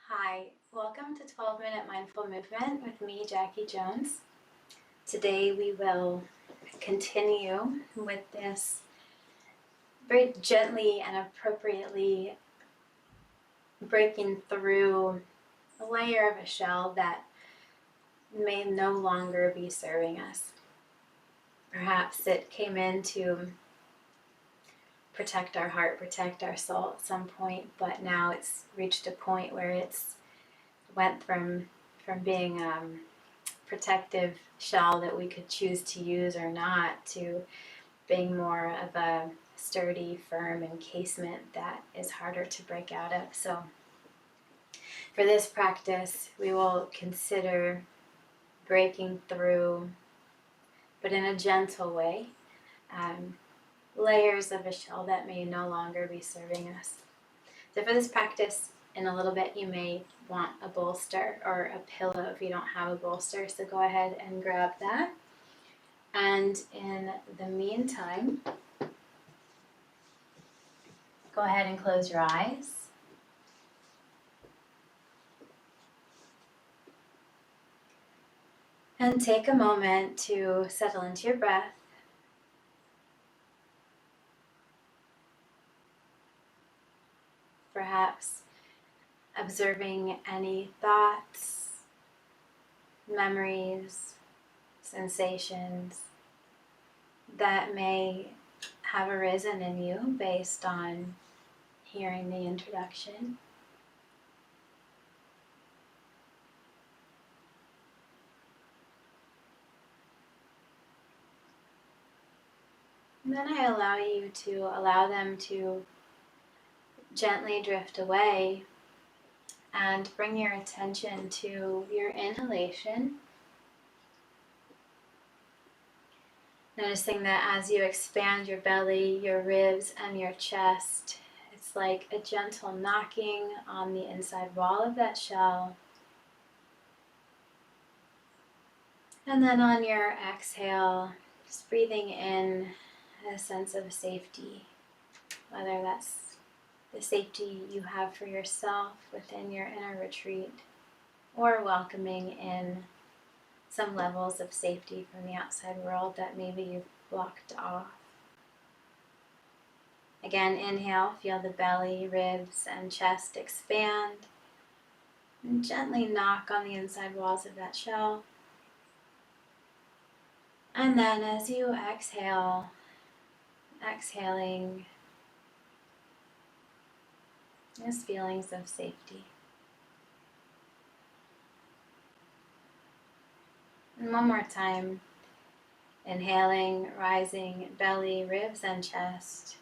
Hi, welcome to 12-Minute Mindful Movement with me, Jackie Jones. Today we will continue with this very gently and appropriately breaking through a layer of a shell that may no longer be serving us. Perhaps it came in to protect our heart, protect our soul at some point, but now it's reached a point where it's went from being protective shell that we could choose to use or not to being more of a sturdy, firm encasement that is harder to break out of. So for this practice, we will consider breaking through, but in a gentle way, layers of a shell that may no longer be serving us. So for this practice, in a little bit, you may want a bolster or a pillow if you don't have a bolster, so go ahead and grab that. And in the meantime, go ahead and close your eyes. And take a moment to settle into your breath. Perhaps observing any thoughts, memories, sensations that may have arisen in you based on hearing the introduction. And then I allow them to gently drift away and bring your attention to your inhalation. Noticing that as you expand your belly, your ribs, and your chest, it's like a gentle knocking on the inside wall of that shell. And then on your exhale, just breathing in a sense of safety, whether that's the safety you have for yourself within your inner retreat, or welcoming in some levels of safety from the outside world that maybe you've blocked off. Again, inhale, feel the belly, ribs, and chest expand. And gently knock on the inside walls of that shell. And then as you exhale, exhaling those feelings of safety. And one more time, inhaling, rising, belly, ribs, and chest.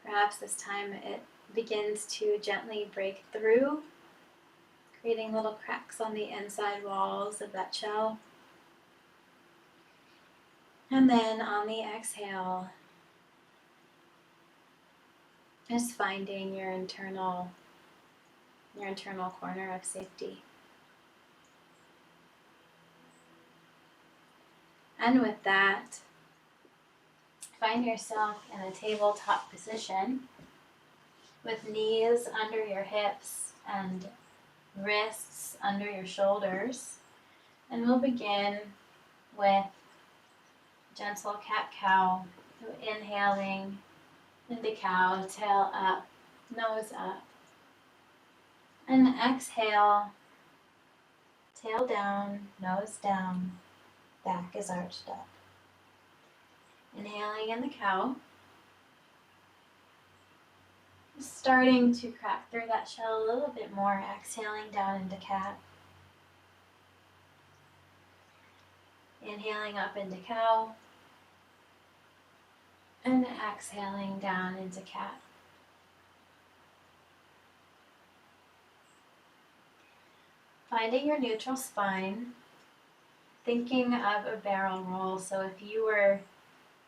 Perhaps this time it begins to gently break through, creating little cracks on the inside walls of that shell. And then on the exhale, just finding your internal corner of safety. And with that, find yourself in a tabletop position with knees under your hips and wrists under your shoulders. And we'll begin with gentle cat-cow. So inhaling into cow, tail up, nose up. And exhale, tail down, nose down, back is arched up. Inhaling in the cow. Starting to crack through that shell a little bit more, exhaling down into cat. Inhaling up into cow. And exhaling down into cat. Finding your neutral spine, thinking of a barrel roll. So if you were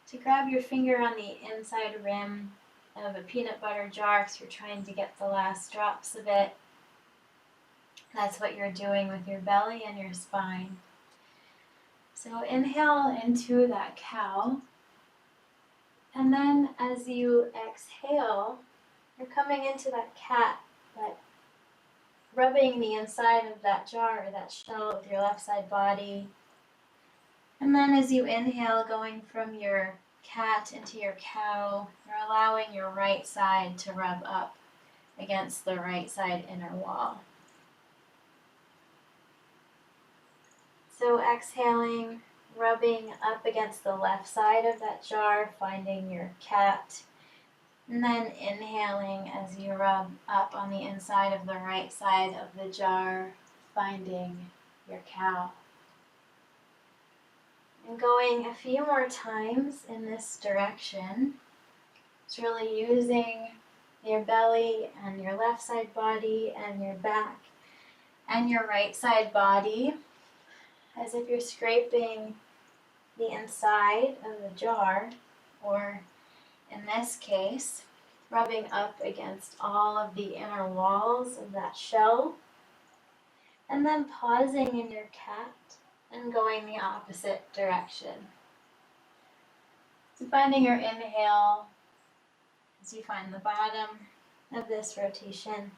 to grab your finger on the inside rim of a peanut butter jar because you're trying to get the last drops of it, that's what you're doing with your belly and your spine. So inhale into that cow, and then as you exhale, you're coming into that cat, but rubbing the inside of that jar or that shell with your left side body. And then as you inhale, going from your cat into your cow, you're allowing your right side to rub up against the right side inner wall. So exhaling, rubbing up against the left side of that jar, finding your cat. And then inhaling as you rub up on the inside of the right side of the jar, finding your cow. And going a few more times in this direction. It's really using your belly and your left side body and your back and your right side body as if you're scraping the inside of the jar, or in this case, rubbing up against all of the inner walls of that shell, and then pausing in your cat and going the opposite direction. So finding your inhale as you find the bottom of this rotation,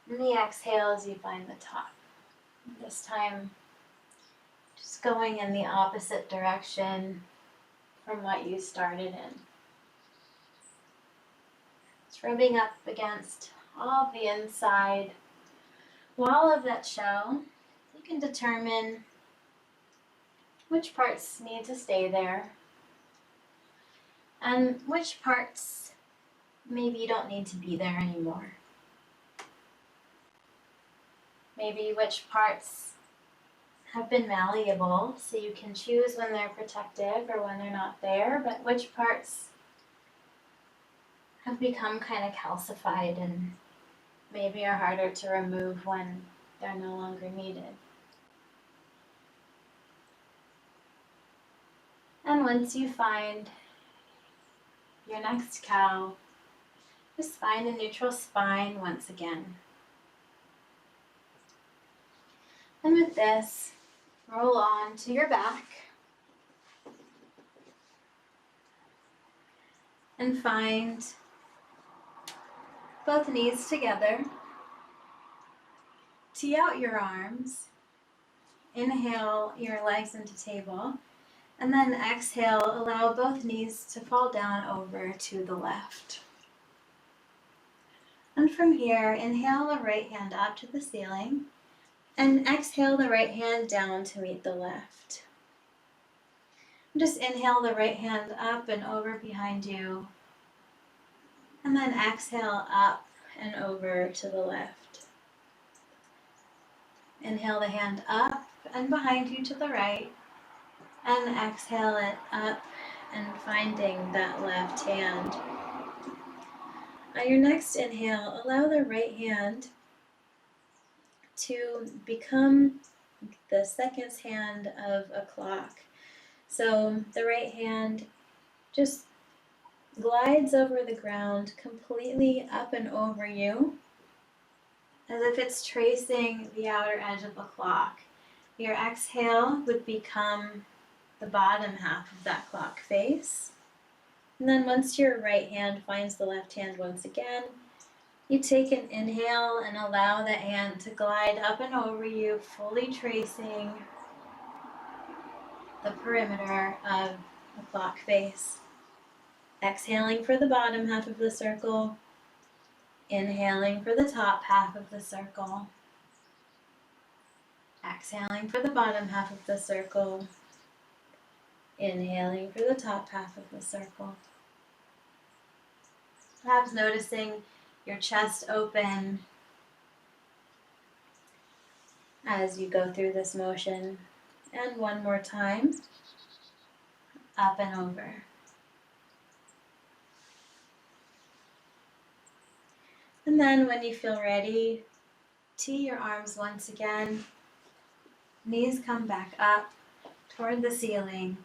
and the exhale as you find the top. This time, just going in the opposite direction from what you started in. Just rubbing up against all of the inside wall of that shell. You can determine which parts need to stay there and which parts maybe you don't need to be there anymore. Maybe which parts have been malleable, so you can choose when they're protective or when they're not there, but which parts have become kind of calcified and maybe are harder to remove when they're no longer needed. And once you find your next cow, just find a neutral spine once again. And with this, roll on to your back and find both knees together. Tee out your arms. Inhale your legs into table. And then exhale, allow both knees to fall down over to the left. And from here, inhale the right hand up to the ceiling. And exhale the right hand down to meet the left. Just inhale the right hand up and over behind you. And then exhale up and over to the left. Inhale the hand up and behind you to the right. And exhale it up and finding that left hand. On your next inhale, allow the right hand to become the seconds hand of a clock. So the right hand just glides over the ground completely up and over you, as if it's tracing the outer edge of a clock. Your exhale would become the bottom half of that clock face. And then once your right hand finds the left hand once again, you take an inhale and allow that hand to glide up and over you, fully tracing the perimeter of the clock face. Exhaling for the bottom half of the circle, inhaling for the top half of the circle, exhaling for the bottom half of the circle, inhaling for the top half of the circle. Perhaps noticing your chest open as you go through this motion. And one more time, up and over. And then when you feel ready, tee your arms once again. Knees come back up toward the ceiling.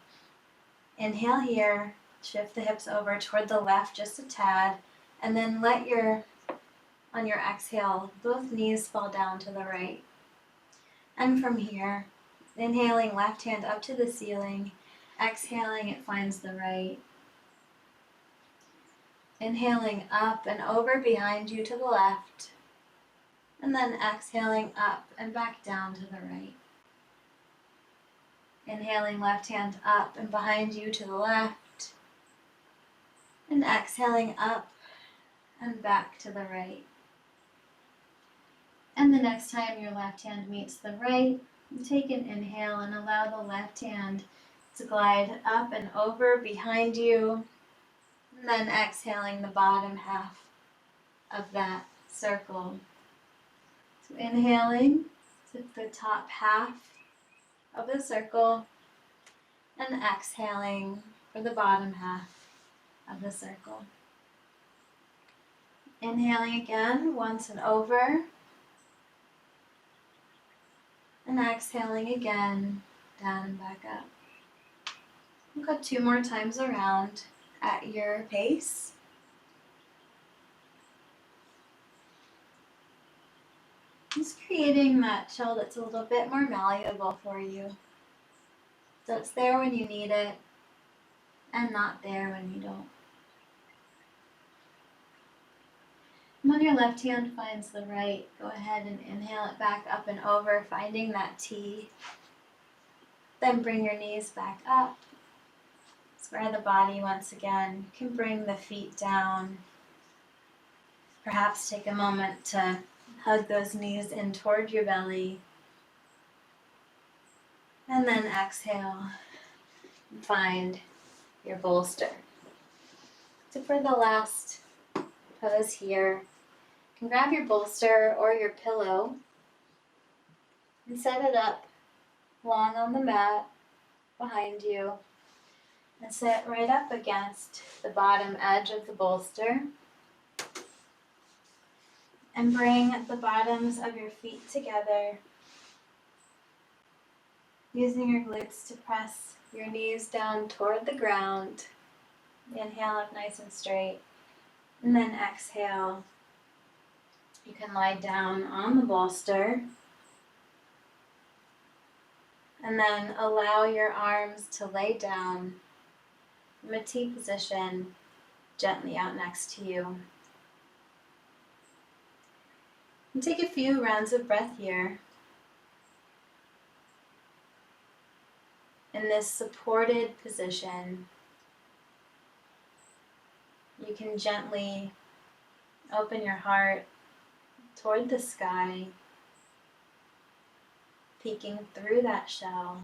Inhale here, shift the hips over toward the left just a tad, and then on your exhale, both knees fall down to the right. And from here, inhaling left hand up to the ceiling, exhaling it finds the right. Inhaling up and over behind you to the left, And then exhaling up and back down to the right. Inhaling left hand up and behind you to the left. And exhaling up and back to the right. And the next time your left hand meets the right, take an inhale and allow the left hand to glide up and over behind you. And then exhaling the bottom half of that circle. So inhaling to the top half of the circle and exhaling for the bottom half of the circle. Inhaling again once and over. And exhaling again, down and back up. We'll go 2 more times around at your pace. Just creating that shell that's a little bit more malleable for you. So it's there when you need it and not there when you don't. And when your left hand finds the right, go ahead and inhale it back up and over, finding that T. Then bring your knees back up. Square the body once again. You can bring the feet down. Perhaps take a moment to hug those knees in toward your belly. And then exhale and find your bolster. So for the last pose here, you can grab your bolster or your pillow and set it up long on the mat behind you and sit right up against the bottom edge of the bolster and bring the bottoms of your feet together, using your glutes to press your knees down toward the ground. Inhale up nice and straight, and then exhale. You can lie down on the bolster and then allow your arms to lay down from a T position gently out next to you. And take a few rounds of breath here. In this supported position, you can gently open your heart toward the sky, peeking through that shell,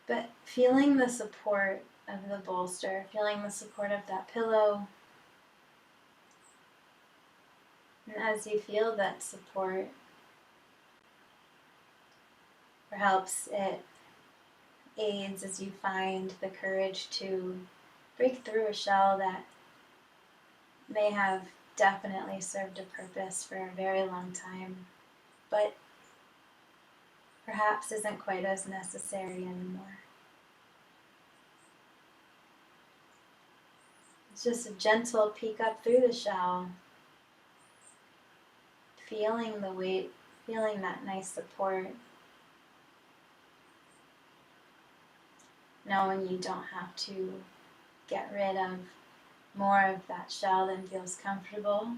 but feeling the support of the bolster, feeling the support of that pillow. And as you feel that support, perhaps it aids as you find the courage to break through a shell that may have definitely served a purpose for a very long time, but perhaps isn't quite as necessary anymore. It's just a gentle peek up through the shell, feeling the weight, feeling that nice support, knowing you don't have to get rid of more of that shell than feels comfortable.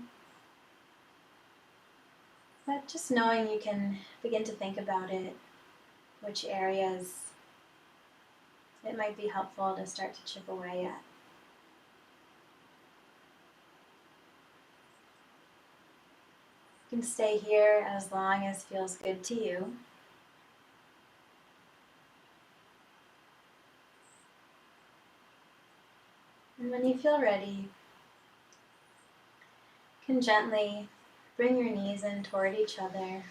But just knowing you can begin to think about it, which areas it might be helpful to start to chip away at. You can stay here as long as feels good to you. And when you feel ready, you can gently bring your knees in toward each other.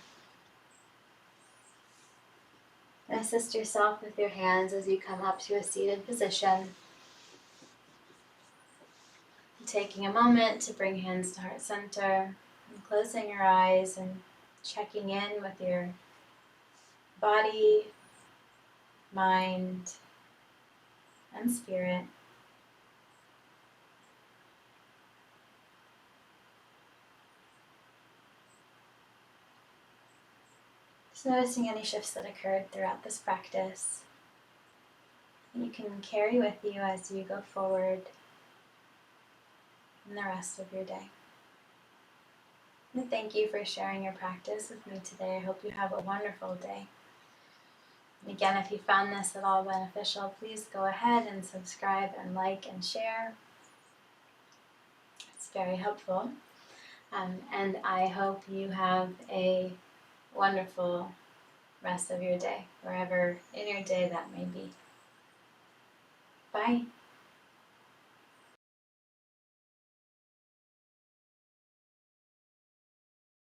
Assist yourself with your hands as you come up to a seated position. Taking a moment to bring hands to heart center, and closing your eyes and checking in with your body, mind, and spirit. Just noticing any shifts that occurred throughout this practice. You can carry with you as you go forward in the rest of your day. And thank you for sharing your practice with me today. I hope you have a wonderful day. And again, if you found this at all beneficial, please go ahead and subscribe and like and share. It's very helpful. And I hope you have a wonderful rest of your day, wherever in your day that may be. Bye.